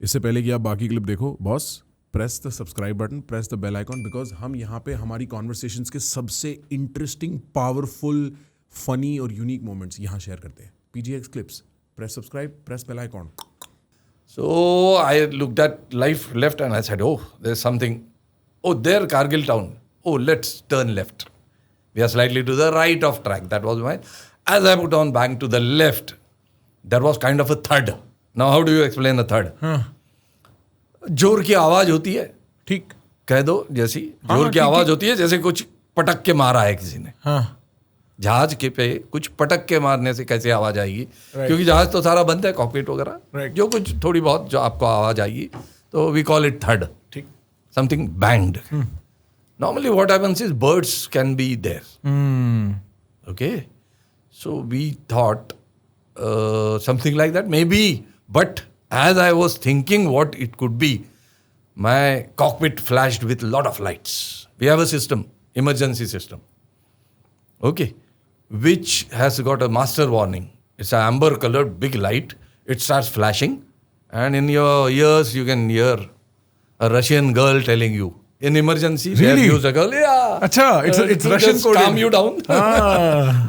इससे पहले कि आप बाकी क्लिप देखो boss, press the subscribe button, press the bell icon, because हम यहाँ पे हमारी कॉन्वर्सेशंस के सबसे इंटरेस्टिंग, पावरफुल, फनी और यूनिक मोमेंट्स यहाँ शेयर करते हैं. PGX clips, press subscribe, press bell icon. So I looked at life left and I said, oh, there's something. Oh, there, Kargil town. Oh, let's turn left. We are slightly to the right of track. That was mine. As I put on bank to the left, there was kind of a thud. Now, how do you explain a thud? जोर की आवाज होती है. ठीक कह दो जैसी जोर की आवाज होती है, जैसे कुछ पटक के मारा है किसी ने. जहाज के पे कुछ पटक के मारने से कैसे आवाज आएगी? क्योंकि जहाज तो सारा बंद है, कॉकपिट वगैरह. जो कुछ थोड़ी बहुत जो आपको आवाज आएगी, तो वी कॉल इट थर्ड. ठीक. Something banged. Normally what happens is birds can be there. Okay, so we thought something like that maybe, but as I was thinking what it could be, my cockpit flashed with a lot of lights. We have a system, emergency system, okay, which has got a master warning. It's an amber colored big light. It starts flashing, and in your ears you can hear a Russian girl telling you, in emergency, really? They use a girl. Yeah. Acha, it's Russian just coding. Calm you down.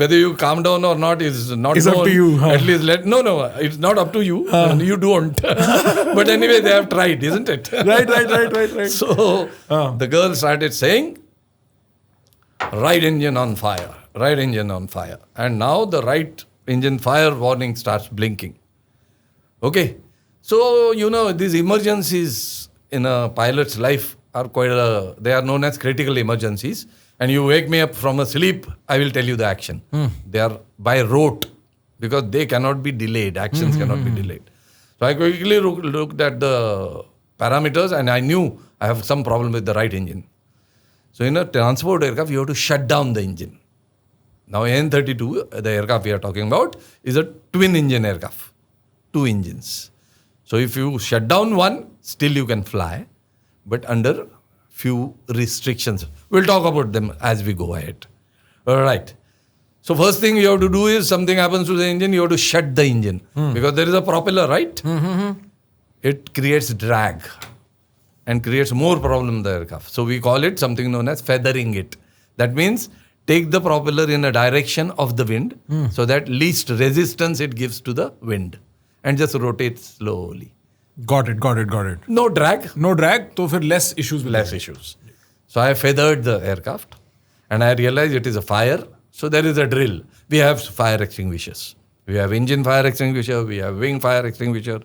Whether you calm down or not is not it's known. Up to you. At least no, it's not up to you. You don't. But anyway, they have tried, isn't it? Right. So the girl started saying, right engine on fire, right engine on fire. And now the right engine fire warning starts blinking. Okay. So, these emergencies in a pilot's life are they are known as critical emergencies. And you wake me up from a sleep, I will tell you the action. They are by rote, because they cannot be delayed. Actions cannot be delayed. So I quickly looked at the parameters and I knew I have some problem with the right engine. So in a transport aircraft, you have to shut down the engine. Now N-32, the aircraft we are talking about, is a twin engine aircraft. 2 engines. So if you shut down one, still you can fly, but under few restrictions. We'll talk about them as we go ahead. All right. So first thing you have to do is, something happens to the engine, you have to shut the engine. Because there is a propeller, right? It creates drag and creates more problem in the aircraft. So we call it something known as feathering it. That means take the propeller in a direction of the wind, so that least resistance it gives to the wind, and just rotate slowly. Got it. No drag. तो फिर less issues. So I feathered the aircraft and I realized it is a fire. So there is a drill. We have fire extinguishers. We have engine fire extinguisher. We have wing fire extinguisher.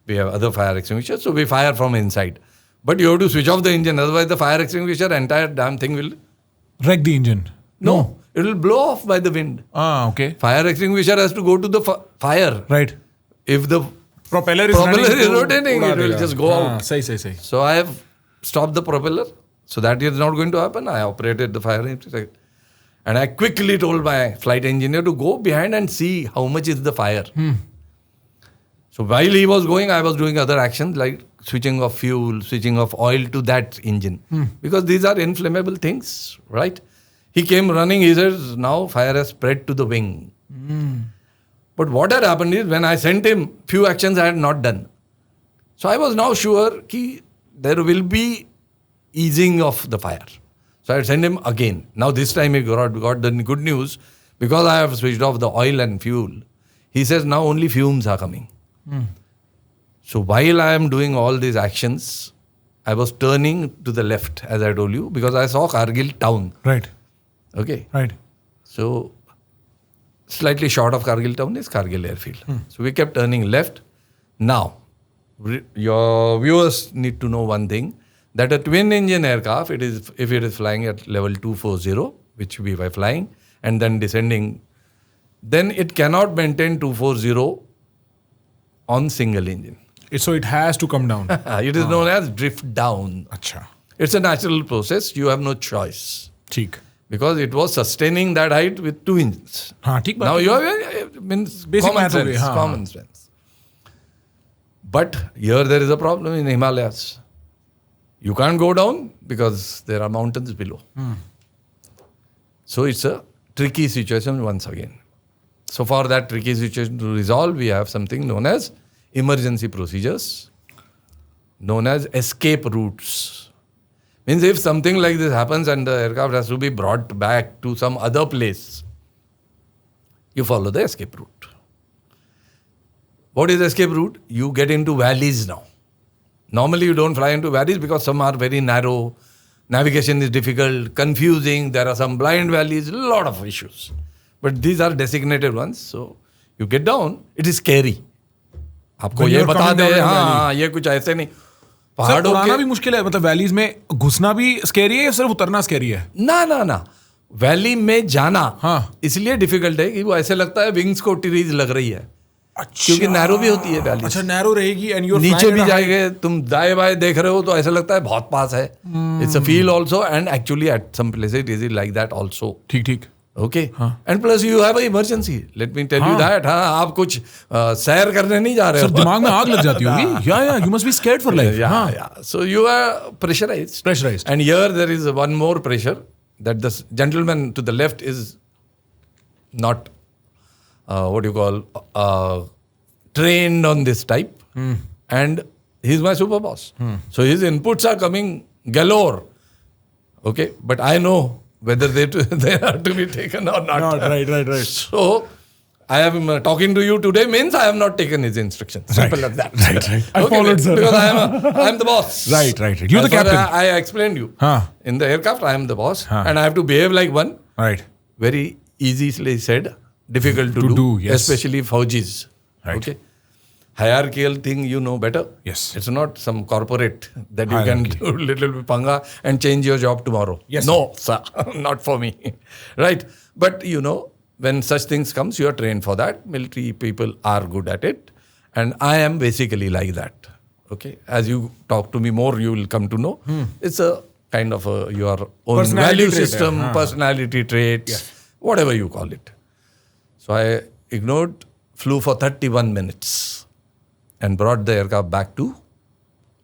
We have other fire extinguishers. So we fire from inside. But you have to switch off the engine. Otherwise the fire extinguisher, entire damn thing will wreck the engine. No. It will blow off by the wind. Okay. Fire extinguisher has to go to the fire. Right. If the propeller is rotating, it will just go out. Sahi. So I have stopped the propeller. So that is not going to happen. I operated the fire extinguisher. And I quickly told my flight engineer to go behind and see how much is the fire. So while he was going, I was doing other actions like switching off fuel, switching off oil to that engine. Because these are inflammable things, right? He came running. He says, now fire has spread to the wing. But what had happened is, when I sent him, few actions I had not done. So I was now sure that there will be easing of the fire. So I sent him again. Now this time he got the good news, because I have switched off the oil and fuel. He says now only fumes are coming. So while I am doing all these actions, I was turning to the left, as I told you, because I saw Kargil town. Right. Okay. Right. So slightly short of Kargil town is Kargil airfield. So we kept turning left. Now, your viewers need to know one thing, that a twin engine aircraft, if it is flying at level 240, which we were flying, and then descending, then it cannot maintain 240 on single engine. So it has to come down. It is known as drift down. Acha. It's a natural process. You have no choice. ठीक. Because it was sustaining that height with 2 engines. ठीक. Now you have means basic common sense. But here there is a problem in Himalayas. You can't go down because there are mountains below. So it's a tricky situation once again. So for that tricky situation to resolve, we have something known as emergency procedures. known as escape routes. Means if something like this happens and the aircraft has to be brought back to some other place, you follow the escape route. What is escape route? You get into valleys now. Normally you don't fly into valleys because some are very narrow, navigation is difficult, confusing, there are some blind valleys, a lot of issues. But these are designated ones, so you get down, it is scary. आपको ये बता दे, हाँ ये कुछ ऐसे नहीं. पहाड़ों के भी मुश्किल है, मतलब वैलीज में घुसना भी स्कैरी है या सिर्फ उतरना स्कैरी है? ना वैली में जाना इसलिए डिफिकल्ट है कि वो ऐसे लगता है विंग्स को टीरीज लग रही है. अच्छा, क्योंकि नैरो भी होती है वैली. अच्छा, नैरो रहेगी एंड यू नीचे भी जाएंगे, तुम दाएं बाएं देख रहे हो तो ऐसा लगता है बहुत पास है. It's a feel also and actually at some places it is like that also. ठीक. Okay, and plus you have a emergency. Let me tell you that. आप कुछ सैर करने नहीं जा रहे हो. दिमाग में आग लग जाती होगी. या you must be scared for life. Yeah so you are pressurized and here there is one more pressure that the gentleman to the left is not what you call trained on this type, and he's my super boss. So his inputs are coming galore. Okay, but I know whether they are to be taken or not. Right. So I am talking to you today means I have not taken his instructions. Simple as that. Right. I followed, sir. Because I am the boss. Right. You're the captain. I explained you. In the aircraft, I am the boss, and I have to behave like one. Right. Very easily said, difficult to do, yes. Especially Faujis. Right. Okay. Hierarchical thing you know better. Yes. It's not some corporate that you can do little bit panga and change your job tomorrow. Yes. No, sir. Not for me. Right. But you know, when such things comes, you are trained for that. Military people are good at it. And I am basically like that. Okay. As you talk to me more, you will come to know. It's a kind of your own value system, personality traits, yes. Whatever you call it. So I ignored, flew for 31 minutes. And brought the aircraft back to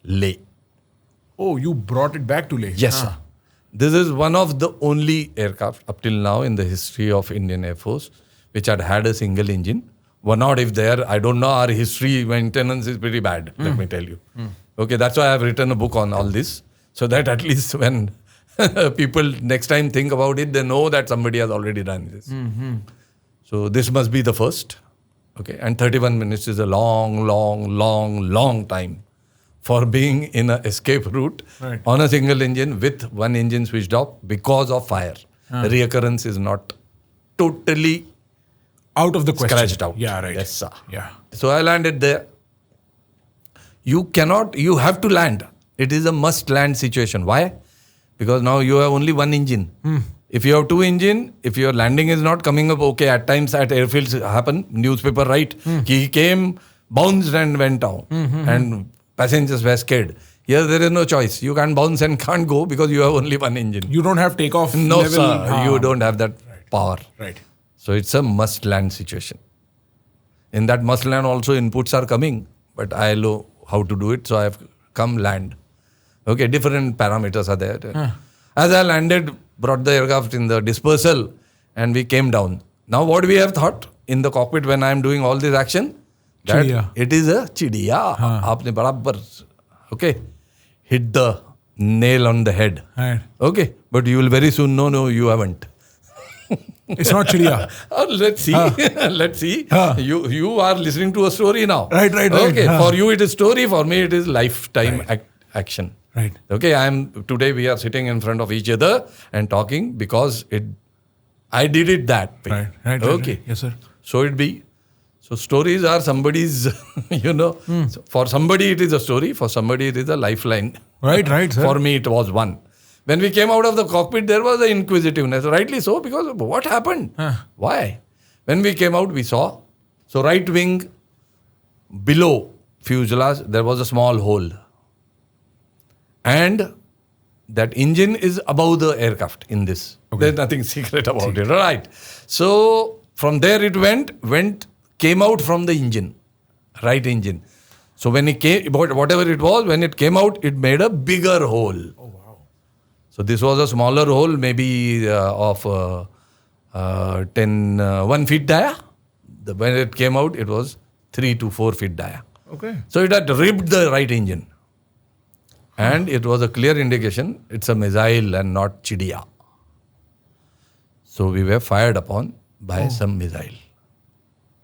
Leh. Oh, you brought it back to Leh? Yes, sir. This is one of the only aircraft up till now in the history of Indian Air Force which had a single engine. One odd if there, I don't know, our history maintenance is pretty bad, let me tell you. Okay, that's why I have written a book on all this. So that at least when people next time think about it, they know that somebody has already done this. So this must be the first. Okay, and 31 minutes is a long time for being in an escape route on a single engine with one engine switched off because of fire. Reoccurrence is not totally out of the question. Scratched out. Yeah, right. Yes, sir. Yeah. So I landed there. You have to land. It is a must land situation. Why? Because now you have only one engine. If you have two engine, if your landing is not coming up okay, at times at airfields happen, newspaper write, he came, bounced and went down. And passengers were scared. Here there is no choice. You can't bounce and can't go because you have only one engine. You don't have takeoff no, level. Sir, you don't have that power. Right. So it's a must land situation. In that must land also inputs are coming, but I know how to do it. So I have come land. Okay, different parameters are there. As I landed, brought the aircraft in the dispersal and we came down. Now what we have thought in the cockpit when I am doing all this action, that it is a chidiya. Aapne barabar, okay, hit the nail on the head. Okay, but you will very soon know, no, you haven't. It's not chidiya. Let's see. Let's see. You are listening to a story now. Right. Okay, for you it is story, for me it is lifetime action. Right. Okay, today we are sitting in front of each other and talking because I did it that way. Right. Okay. Yes, sir. So it be. So stories are somebody's, so for somebody it is a story, for somebody it is a lifeline. Right, sir. For me it was one. When we came out of the cockpit, there was an inquisitiveness. Rightly so, because what happened? Why? When we came out, we saw, so right wing below fuselage, there was a small hole. And that engine is above the aircraft in this. Okay. There's nothing secret about it. Right. So from there it came out from the engine, right engine. So when it came, whatever it was, when it came out, it made a bigger hole. Oh, wow. So this was a smaller hole, maybe of 1 feet dia. When it came out, it was 3 to 4 feet dia. Okay. So it had ripped the right engine. And it was a clear indication it's a missile and not chidiya. So we were fired upon by some missile.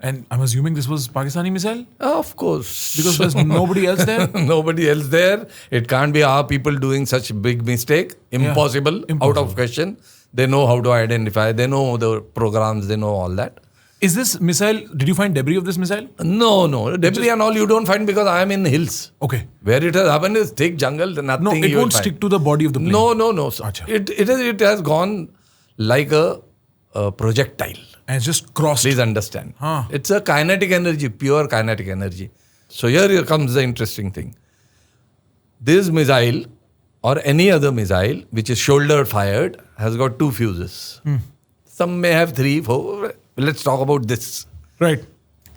And I'm assuming this was Pakistani missile? Of course. Because there's nobody else there? Nobody else there. It can't be our people doing such big mistake. Impossible. Out of question. They know how to identify. They know the programs. They know all that. Is this missile, did you find debris of this missile? No. Debris and all you don't find because I am in the hills. Okay. Where it has happened is thick jungle. Nothing. No, it you will won't find. stick to the body of the plane. No. Achha. It has gone like a projectile. And it's just crossed. Please understand. Huh. It's a kinetic energy, pure kinetic energy. So here comes the interesting thing. This missile or any other missile which is shoulder fired has got 2 fuses. Some may have 3, 4. Let's talk about this. Right.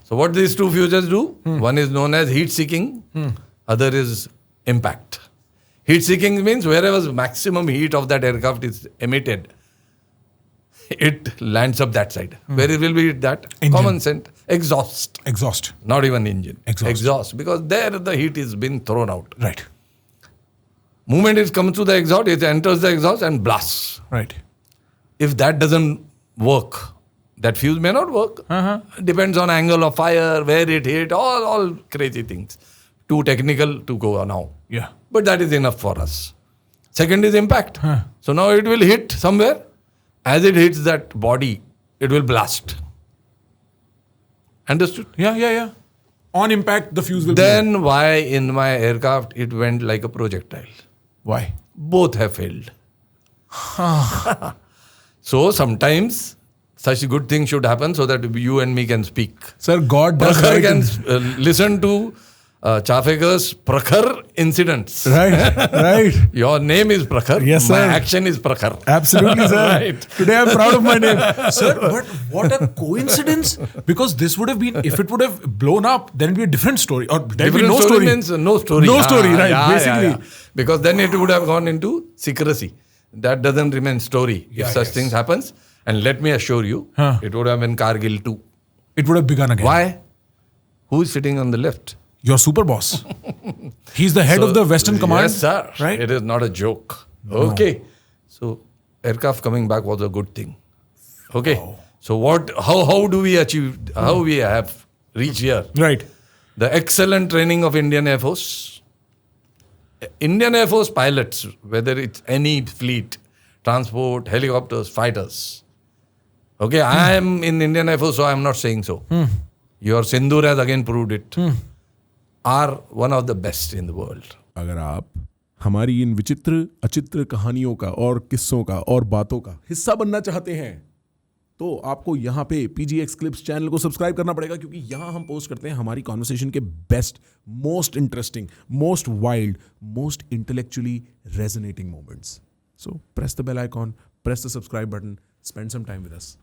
So what these 2 fuses do? One is known as heat seeking. Other is impact. Heat seeking means wherever maximum heat of that aircraft is emitted, it lands up that side. Where it will be that? Engine. Common sense. Exhaust. Not even engine. Exhaust. Because there the heat is been thrown out. Right. Moment it comes to the exhaust, it enters the exhaust and blasts. Right. If that doesn't work, that fuse may not work. Depends on angle of fire, where it hit, all crazy things. Too technical to go now. Yeah. But that is enough for us. Second is impact. So now it will hit somewhere. As it hits that body, it will blast. Understood? Yeah. On impact, the fuse will Then why in my aircraft it went like a projectile? Why? Both have failed. So sometimes such good things should happen so that you and me can speak. Sir, God does Prakhar right can listen to Chafekar's Prakhar incidents. Right. Your name is Prakhar. Yes, sir. My action is Prakhar. Absolutely, sir. Right. Today I'm proud of my name. Sir, but what a coincidence. Because this would have been, if it would have blown up, then it would be a different story. Or there would be no story. Means no story. No story, right. Basically. Because then it would have gone into secrecy. That doesn't remain story. If such things happens, and let me assure you, it would have been Kargil too. It would have begun again. Why? Who is sitting on the left? Your super boss. He's the head of the Western Command. Yes, sir. Right? It is not a joke. Okay. So aircraft coming back was a good thing. Okay. Wow. So how do we achieve, how we have reached here? Right. The excellent training of Indian Air Force. Indian Air Force pilots, whether it's any fleet, transport, helicopters, fighters. Okay, I am in Indian Air Force, so I am not saying so. Your Sindoor has again proved it. Are one of the best in the world. अगर आप हमारी इन विचित्र अचित्र कहानियों का और किस्सों का और बातों का हिस्सा बनना चाहते हैं तो आपको यहाँ पे PGX Clips चैनल को सब्सक्राइब करना पड़ेगा क्योंकि यहाँ हम पोस्ट करते हैं हमारी कॉन्वर्सेशन के best, most interesting, most wild, most intellectually resonating moments. So press the bell icon, press the subscribe button, spend some time with us.